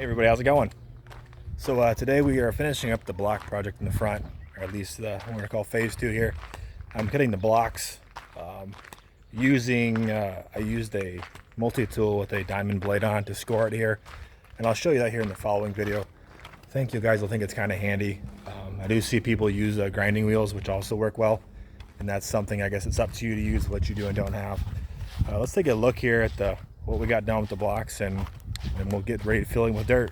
Hey everybody, how's it going? So today we are finishing up the block project in the front, or at least what we're going to call phase 2 here. I'm cutting the blocks I used a multi-tool with a diamond blade on to score it here, and I'll show you that here in the following video. I think you guys will think it's kind of handy. I do see people use grinding wheels, which also work well, and that's something I guess it's up to you to use what you do and don't have. Let's take a look here at what we got done with the blocks, and we'll get ready to fill in with dirt.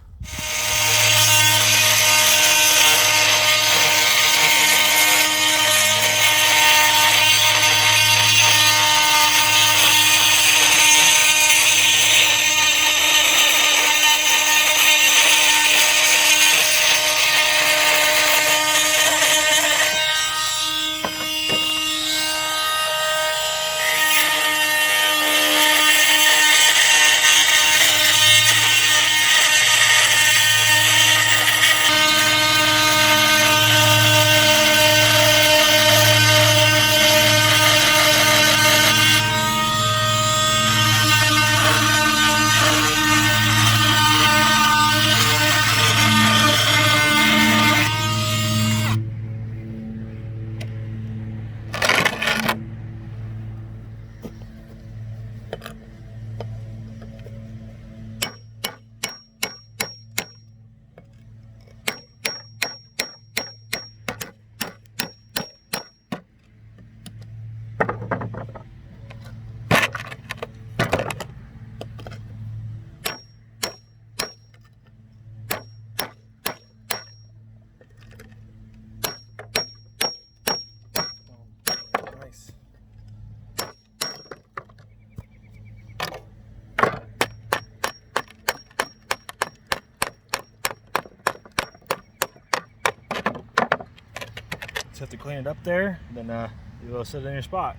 Just have to clean it up there, and then you'll sit it in your spot.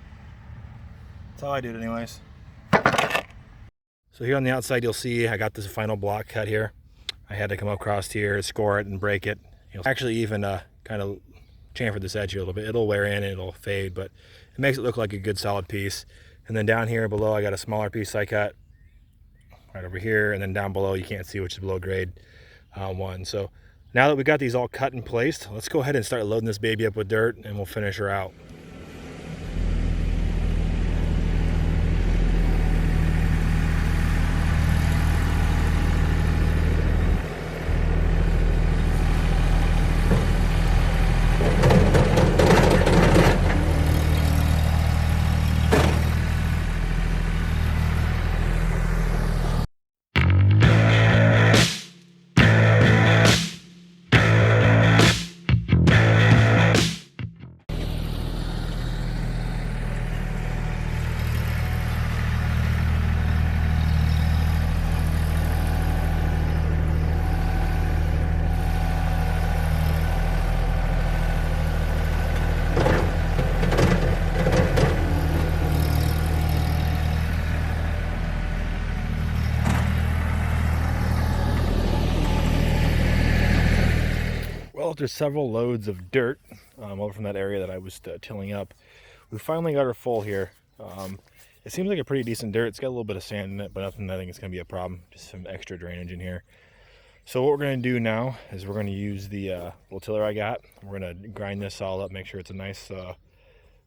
That's how I do it anyways. So here on the outside you'll see I got this final block cut here. I had to come across here, score it, and break it. You'll actually even kind of chamfer this edge here a little bit. It'll wear in and it'll fade, but it makes it look like a good solid piece. And then down here below I got a smaller piece I cut right over here, and then down below you can't see, which is below grade 1. So now that we got these all cut and placed, let's go ahead and start loading this baby up with dirt, and we'll finish her out. Well, after several loads of dirt over from that area that I was tilling up, we finally got her full here. It seems like a pretty decent dirt. It's got a little bit of sand in it, but nothing I think it's going to be a problem. Just some extra drainage in here. So what we're going to do now is we're going to use the little tiller I got. We're going to grind this all up, make sure it's a nice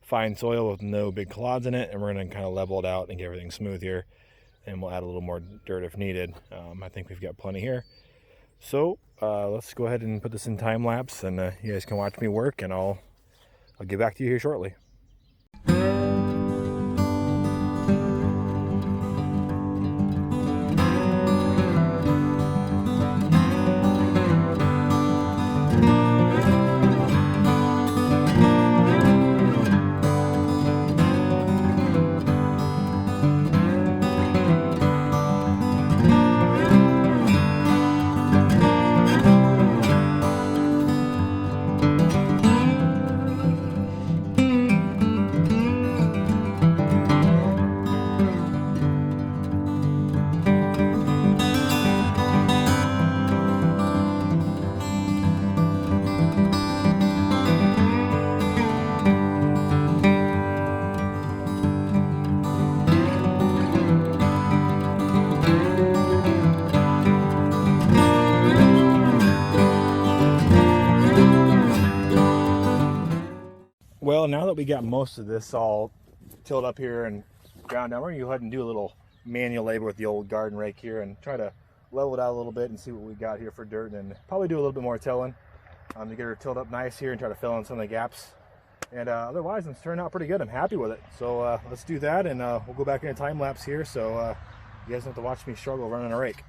fine soil with no big clods in it, and we're going to kind of level it out and get everything smooth here. And we'll add a little more dirt if needed. I think we've got plenty here. So let's go ahead and put this in time lapse, and you guys can watch me work, and I'll get back to you here shortly. Well, now that we got most of this all tilled up here and ground down, we're going to go ahead and do a little manual labor with the old garden rake here and try to level it out a little bit and see what we got here for dirt, and probably do a little bit more tilling to get her tilled up nice here and try to fill in some of the gaps. And otherwise, it's turned out pretty good. I'm happy with it. So let's do that, and we'll go back in a time lapse here, so you guys don't have to watch me struggle running a rake.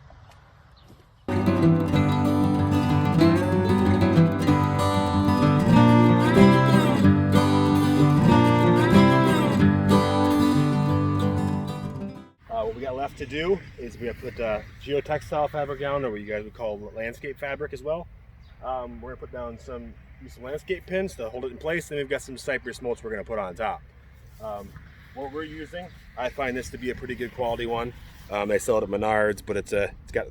What we got left to do is we have put geotextile fabric down, or what you guys would call landscape fabric as well. We're going to put down some landscape pins to hold it in place, and we've got some Cypress mulch we're going to put on top. What we're using, I find this to be a pretty good quality one. They sell it at Menards, but it's got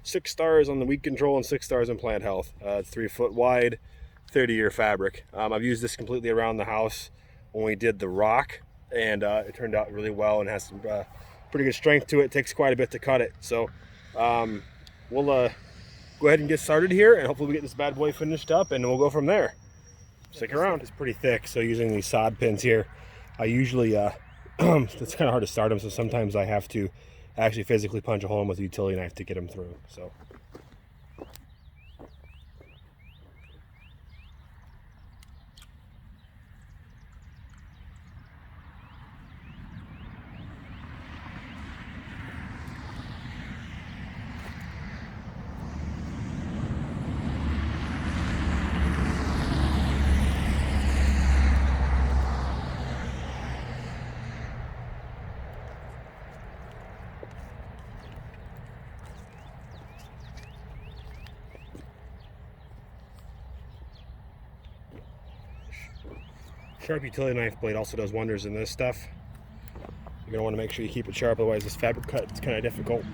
6 stars on the weed control and 6 stars on plant health. It's 3 foot wide, 30-year fabric. I've used this completely around the house when we did the rock, and it turned out really well and has some pretty good strength to it. It takes quite a bit to cut it. So we'll go ahead and get started here, and hopefully we get this bad boy finished up, and we'll go from there. Stick around. It's pretty thick, so using these sod pins here, I usually it's kind of hard to start them, so sometimes I have to actually physically punch a hole in with a utility knife to get them through. So sharp utility knife blade also does wonders in this stuff. You're going to want to make sure you keep it sharp, otherwise this fabric cut is kind of difficult.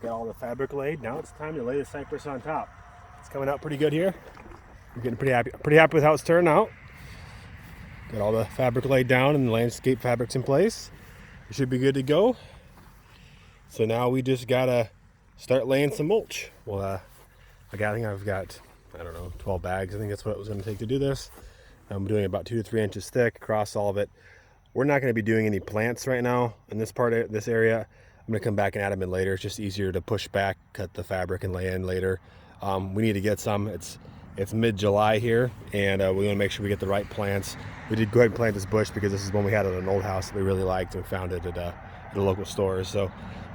Got all the fabric laid. Now it's time to lay the Cypress on top. It's coming out pretty good here. I'm getting pretty happy with how it's turned out. Got all the fabric laid down and the landscape fabrics in place. It should be good to go. So now we just gotta start laying some mulch. Well, I think I've got, I don't know, 12 bags. I think that's what it was going to take to do this. I'm doing about 2 to 3 inches thick across all of it. We're not going to be doing any plants right now in this part of this area. I'm going to come back and add them in later. It's just easier to push back, cut the fabric, and lay in later. We need to get some. It's mid-July here, and we want to make sure we get the right plants. We did go ahead and plant this bush because this is one we had at an old house that we really liked and found it at a local store. So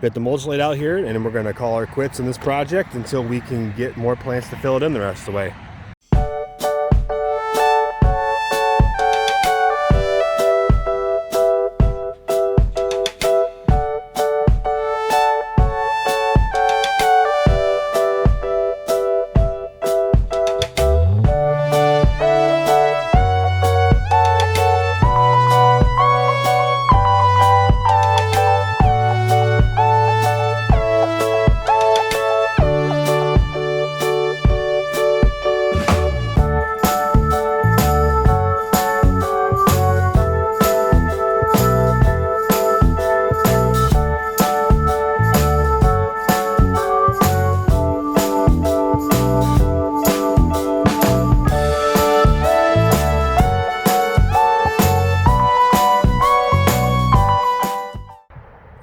we got the mulch laid out here, and then we're going to call our quits in this project until we can get more plants to fill it in the rest of the way.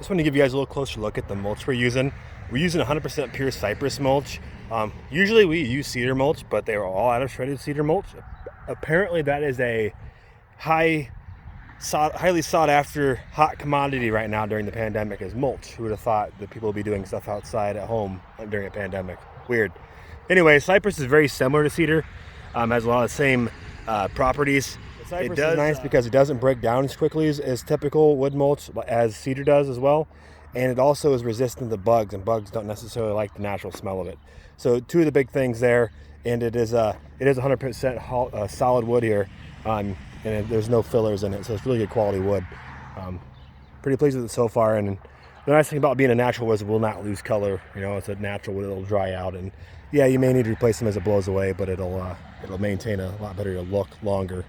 I want to give you guys a little closer look at the mulch we're using. We're using 100% pure Cypress mulch. Usually we use cedar mulch, but they were all out of shredded cedar mulch. Apparently that is a highly sought after hot commodity right now during the pandemic is mulch. Who would have thought that people would be doing stuff outside at home during a pandemic? Weird. Anyway, Cypress is very similar to cedar. Has a lot of the same properties. It does nice because it doesn't break down as quickly as typical wood mulch as cedar does as well, and it also is resistant to bugs, and bugs don't necessarily like the natural smell of it. So two of the big things there, and it is 100% solid wood here, and there's no fillers in it, so it's really good quality wood. Pretty pleased with it so far, and the nice thing about being a natural wood is it will not lose color. You know, it's a natural wood; it'll dry out, and yeah, you may need to replace them as it blows away, but it'll maintain a lot better look longer.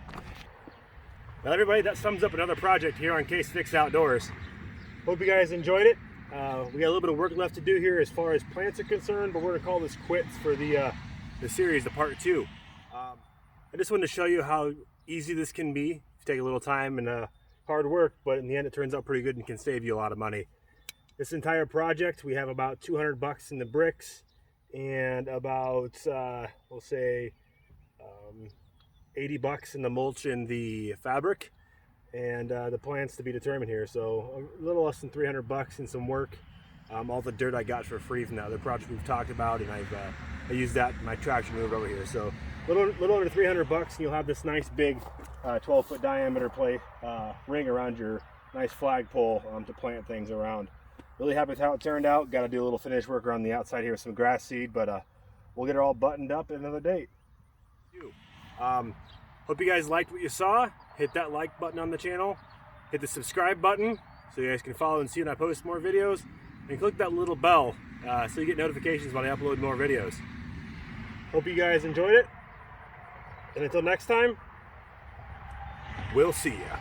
Well, everybody, that sums up another project here on Case Fix Outdoors. Hope you guys enjoyed it. We got a little bit of work left to do here as far as plants are concerned, but we're going to call this quits for the series, the part 2. I just wanted to show you how easy this can be. You take a little time and hard work, but in the end it turns out pretty good and can save you a lot of money. This entire project, we have about $200 in the bricks and about, we'll say, $80 in the mulch and the fabric, and the plants to be determined here. So a little less than $300 and some work. All the dirt I got for free from the other project we've talked about, and I used that in my traction mover over here. So a little under $300, and you'll have this nice big 12-foot diameter ring around your nice flagpole to plant things around. Really happy with how it turned out. Got to do a little finish work around the outside here with some grass seed, but we'll get it all buttoned up at another date. Hope you guys liked what you saw. Hit that like button on the channel. Hit the subscribe button so you guys can follow and see when I post more videos. And click that little bell so you get notifications when I upload more videos. Hope you guys enjoyed it. And until next time, we'll see ya.